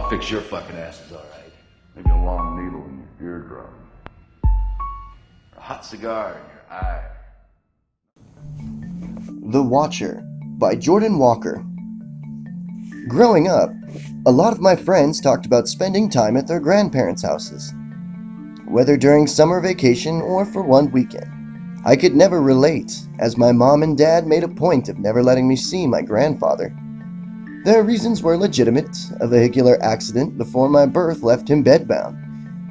I'll fix your fucking asses, all right. Maybe a long needle in your eardrum. A hot cigar in your eye. The Watcher by Jordyn Walker. Growing up, a lot of my friends talked about spending time at their grandparents' houses, whether during summer vacation or for one weekend. I could never relate, as my mom and dad made a point of never letting me see my grandfather. Their reasons were legitimate. A vehicular accident before my birth left him bedbound,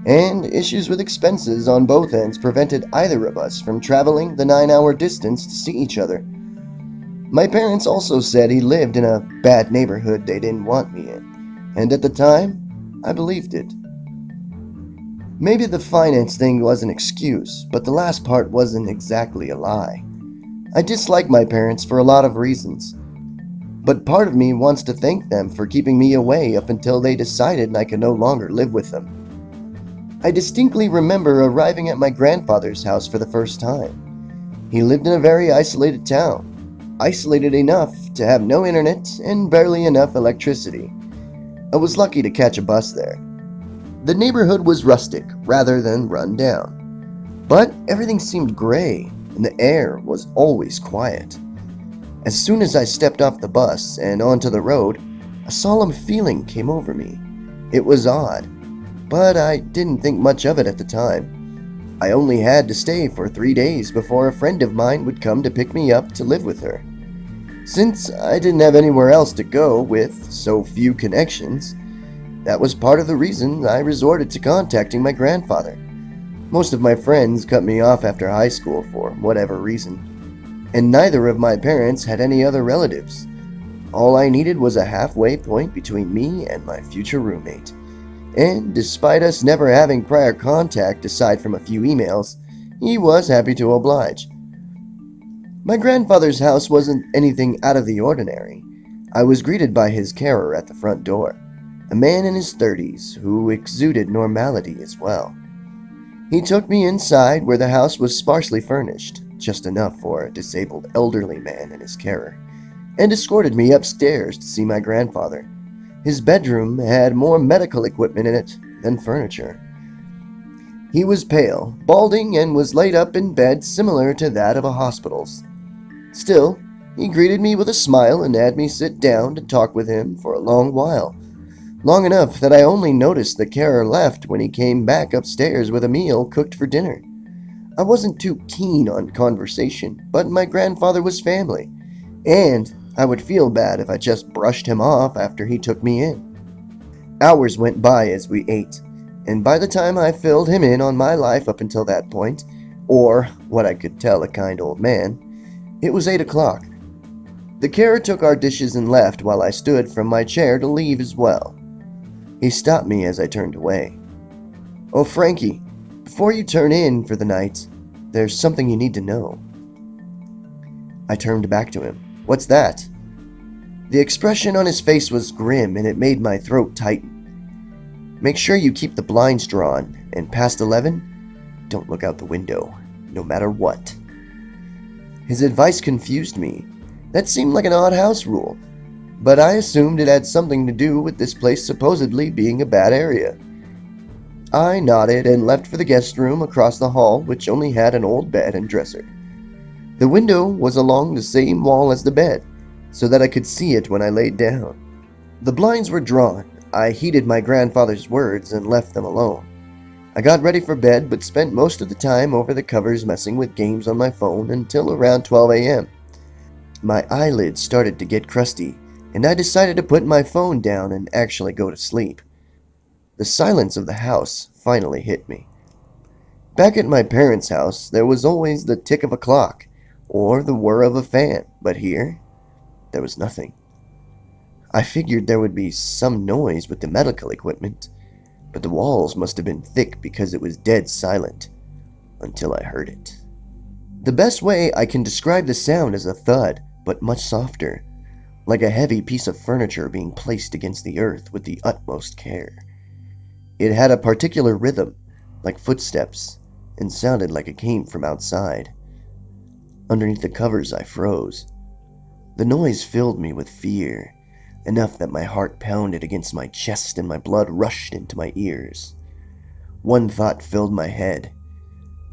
and issues with expenses on both ends prevented either of us from traveling the 9-hour distance to see each other. My parents also said he lived in a bad neighborhood they didn't want me in, and at the time, I believed it. Maybe the finance thing was an excuse, but the last part wasn't exactly a lie. I dislike my parents for a lot of reasons, but part of me wants to thank them for keeping me away up until they decided I could no longer live with them. I distinctly remember arriving at my grandfather's house for the first time. He lived in a very isolated town. Isolated enough to have no internet and barely enough electricity. I was lucky to catch a bus there. The neighborhood was rustic rather than run down, but everything seemed gray and the air was always quiet. As soon as I stepped off the bus and onto the road, a solemn feeling came over me. It was odd, but I didn't think much of it at the time. I only had to stay for 3 days before a friend of mine would come to pick me up to live with her. Since I didn't have anywhere else to go with so few connections, that was part of the reason I resorted to contacting my grandfather. Most of my friends cut me off after high school for whatever reason, and neither of my parents had any other relatives. All I needed was a halfway point between me and my future roommate. And despite us never having prior contact aside from a few emails, he was happy to oblige. My grandfather's house wasn't anything out of the ordinary. I was greeted by his carer at the front door, a man in his 30s who exuded normality as well. He took me inside where the house was sparsely furnished, just enough for a disabled elderly man and his carer, and escorted me upstairs to see my grandfather. His bedroom had more medical equipment in it than furniture. He was pale, balding, and was laid up in bed similar to that of a hospital's. Still, he greeted me with a smile and had me sit down to talk with him for a long while. Long enough that I only noticed the carer left when he came back upstairs with a meal cooked for dinner. I wasn't too keen on conversation, but my grandfather was family, and I would feel bad if I just brushed him off after he took me in. Hours went by as we ate, and by the time I filled him in on my life up until that point, or what I could tell a kind old man, it was 8 o'clock. The carer took our dishes and left while I stood from my chair to leave as well. He stopped me as I turned away. "Oh, Frankie, before you turn in for the night, there's something you need to know." I turned back to him. "What's that?" The expression on his face was grim and it made my throat tighten. "Make sure you keep the blinds drawn, and past 11, don't look out the window, no matter what." His advice confused me. That seemed like an odd house rule, but I assumed it had something to do with this place supposedly being a bad area. I nodded and left for the guest room across the hall, which only had an old bed and dresser. The window was along the same wall as the bed, so that I could see it when I laid down. The blinds were drawn. I heeded my grandfather's words and left them alone. I got ready for bed, but spent most of the time over the covers messing with games on my phone until around 12 a.m. My eyelids started to get crusty, and I decided to put my phone down and actually go to sleep. The silence of the house finally hit me. Back at my parents' house, there was always the tick of a clock, or the whir of a fan, but here, there was nothing. I figured there would be some noise with the medical equipment, but the walls must have been thick because it was dead silent, until I heard it. The best way I can describe the sound is a thud, but much softer, like a heavy piece of furniture being placed against the earth with the utmost care. It had a particular rhythm, like footsteps, and sounded like it came from outside. Underneath the covers, I froze. The noise filled me with fear. enough that my heart pounded against my chest and my blood rushed into my ears. One thought filled my head: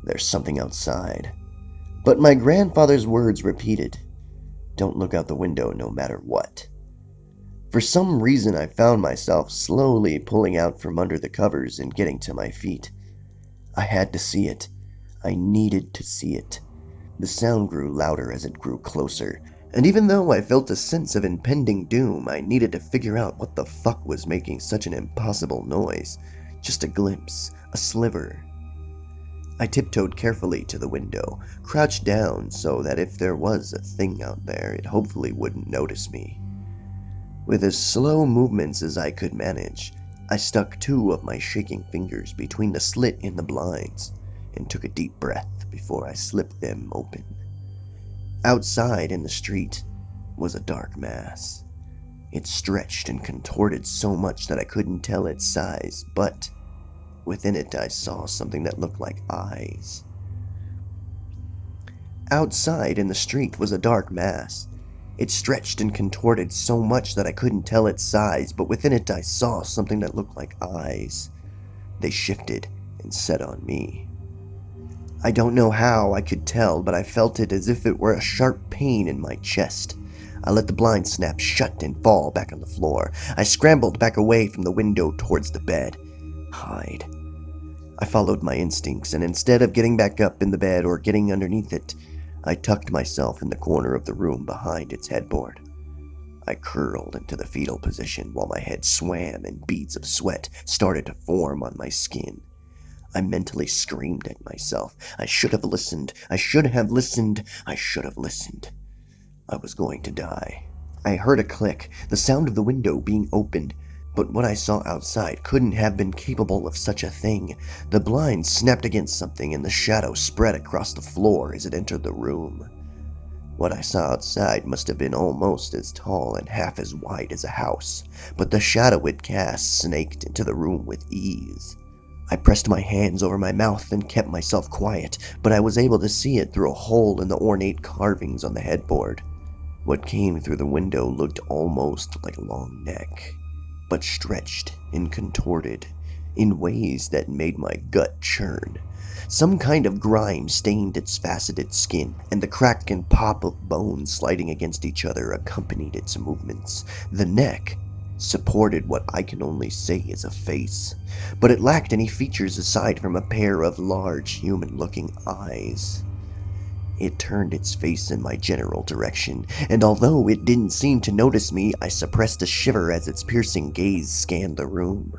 there's something outside. But my grandfather's words repeated: don't look out the window no matter what. For some reason, I found myself slowly pulling out from under the covers and getting to my feet. I had to see it. I needed to see it. The sound grew louder as it grew closer, and even though I felt a sense of impending doom, I needed to figure out what the fuck was making such an impossible noise. Just a glimpse, a sliver. I tiptoed carefully to the window, crouched down so that if there was a thing out there, it hopefully wouldn't notice me. With as slow movements as I could manage, I stuck two of my shaking fingers between the slit in the blinds and took a deep breath before I slipped them open. Outside in the street was a dark mass. It stretched and contorted so much that I couldn't tell its size, but within it I saw something that looked like eyes. Outside in the street was a dark mass. It stretched and contorted so much that I couldn't tell its size, but within it I saw something that looked like eyes. They shifted and set on me. I don't know how I could tell, but I felt it as if it were a sharp pain in my chest. I let the blind snap shut and fall back on the floor. I scrambled back away from the window towards the bed. Hide. I followed my instincts, and instead of getting back up in the bed or getting underneath it, I tucked myself in the corner of the room behind its headboard. I curled into the fetal position while my head swam and beads of sweat started to form on my skin. I mentally screamed at myself. I should have listened. I should have listened. I should have listened. I was going to die. I heard a click, the sound of the window being opened, but what I saw outside couldn't have been capable of such a thing. The blind snapped against something and the shadow spread across the floor as it entered the room. What I saw outside must have been almost as tall and half as wide as a house, but the shadow it cast snaked into the room with ease. I pressed my hands over my mouth and kept myself quiet, but I was able to see it through a hole in the ornate carvings on the headboard. What came through the window looked almost like a long neck, but stretched and contorted in ways that made my gut churn. Some kind of grime stained its faceted skin, and the crack and pop of bones sliding against each other accompanied its movements. The neck supported what I can only say is a face, but it lacked any features aside from a pair of large human-looking eyes. It turned its face in my general direction, and although it didn't seem to notice me, I suppressed a shiver as its piercing gaze scanned the room.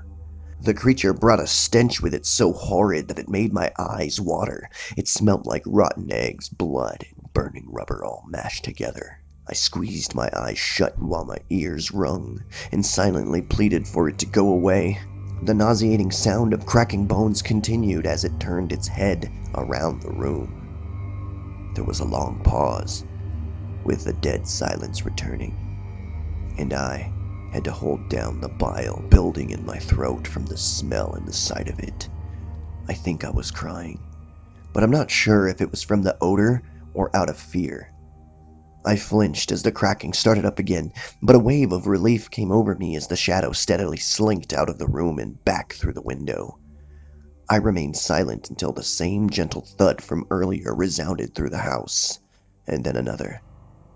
The creature brought a stench with it so horrid that it made my eyes water. It smelled like rotten eggs, blood, and burning rubber all mashed together. I squeezed my eyes shut while my ears rung, and silently pleaded for it to go away. The nauseating sound of cracking bones continued as it turned its head around the room. There was a long pause, with the dead silence returning, and I had to hold down the bile building in my throat from the smell and the sight of it. I think I was crying, but I'm not sure if it was from the odor or out of fear. I flinched as the cracking started up again, but a wave of relief came over me as the shadow steadily slinked out of the room and back through the window. I remained silent until the same gentle thud from earlier resounded through the house, and then another,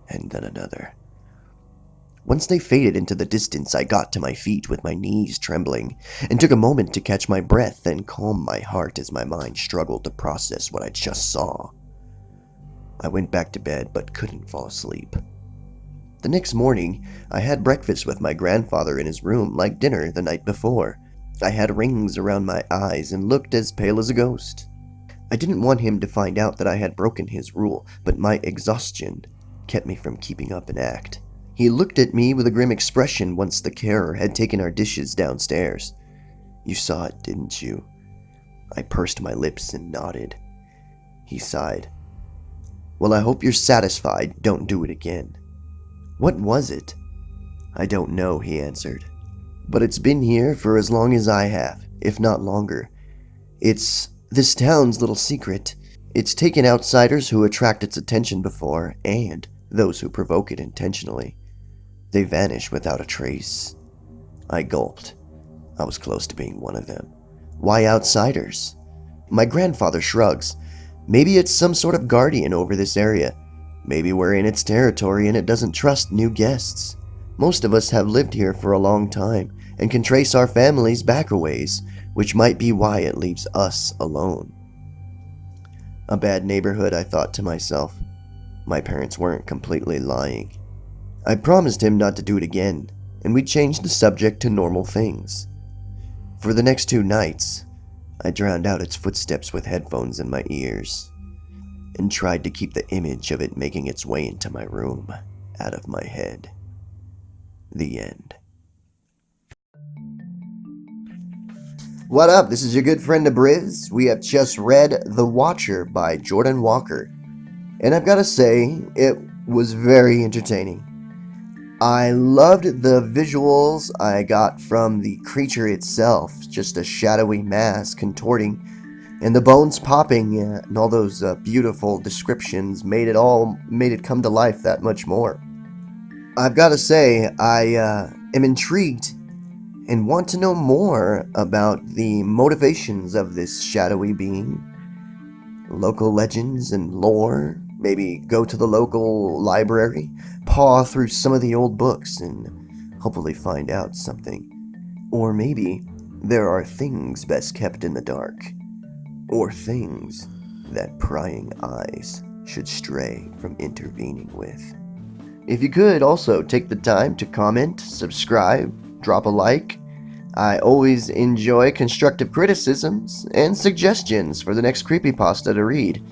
and then another. Once they faded into the distance, I got to my feet with my knees trembling, and took a moment to catch my breath and calm my heart as my mind struggled to process what I just saw. I went back to bed but couldn't fall asleep. The next morning, I had breakfast with my grandfather in his room like dinner the night before. I had rings around my eyes and looked as pale as a ghost. I didn't want him to find out that I had broken his rule, but my exhaustion kept me from keeping up an act. He looked at me with a grim expression once the carer had taken our dishes downstairs. "You saw it, didn't you?" I pursed my lips and nodded. He sighed. "Well, I hope you're satisfied. Don't do it again." "What was it?" "I don't know," he answered. "But it's been here for as long as I have, if not longer. It's this town's little secret. It's taken outsiders who attract its attention before, and those who provoke it intentionally. They vanished without a trace. I gulped. I was close to being one of them. Why outsiders? My grandfather shrugs. Maybe it's some sort of guardian over this area. Maybe we're in its territory and it doesn't trust new guests. Most of us have lived here for a long time and can trace our families back a ways, which might be why it leaves us alone. A bad neighborhood, I thought to myself. My parents weren't completely lying. I promised him not to do it again, and we changed the subject to normal things. For the next 2 nights, I drowned out its footsteps with headphones in my ears, and tried to keep the image of it making its way into my room out of my head. The end. What up? This is your good friend AbryZ. We have just read The Watcher by Jordyn Walker. And I've got to say, it was very entertaining. I loved the visuals I got from the creature itself. Just a shadowy mass contorting, and the bones popping, and all those beautiful descriptions made it come to life that much more. I've got to say, I am intrigued and want to know more about the motivations of this shadowy being. Local legends and lore. Maybe go to the local library, paw through some of the old books, and hopefully find out something. Or maybe there are things best kept in the dark. Or things that prying eyes should stray from intervening with. If you could also take the time to comment, subscribe, drop a like. I always enjoy constructive criticisms and suggestions for the next creepypasta to read.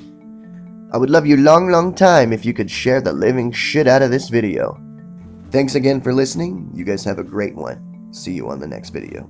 I would love you long time if you could share the living shit out of this video. Thanks again for listening. You guys have a great one. See you on the next video.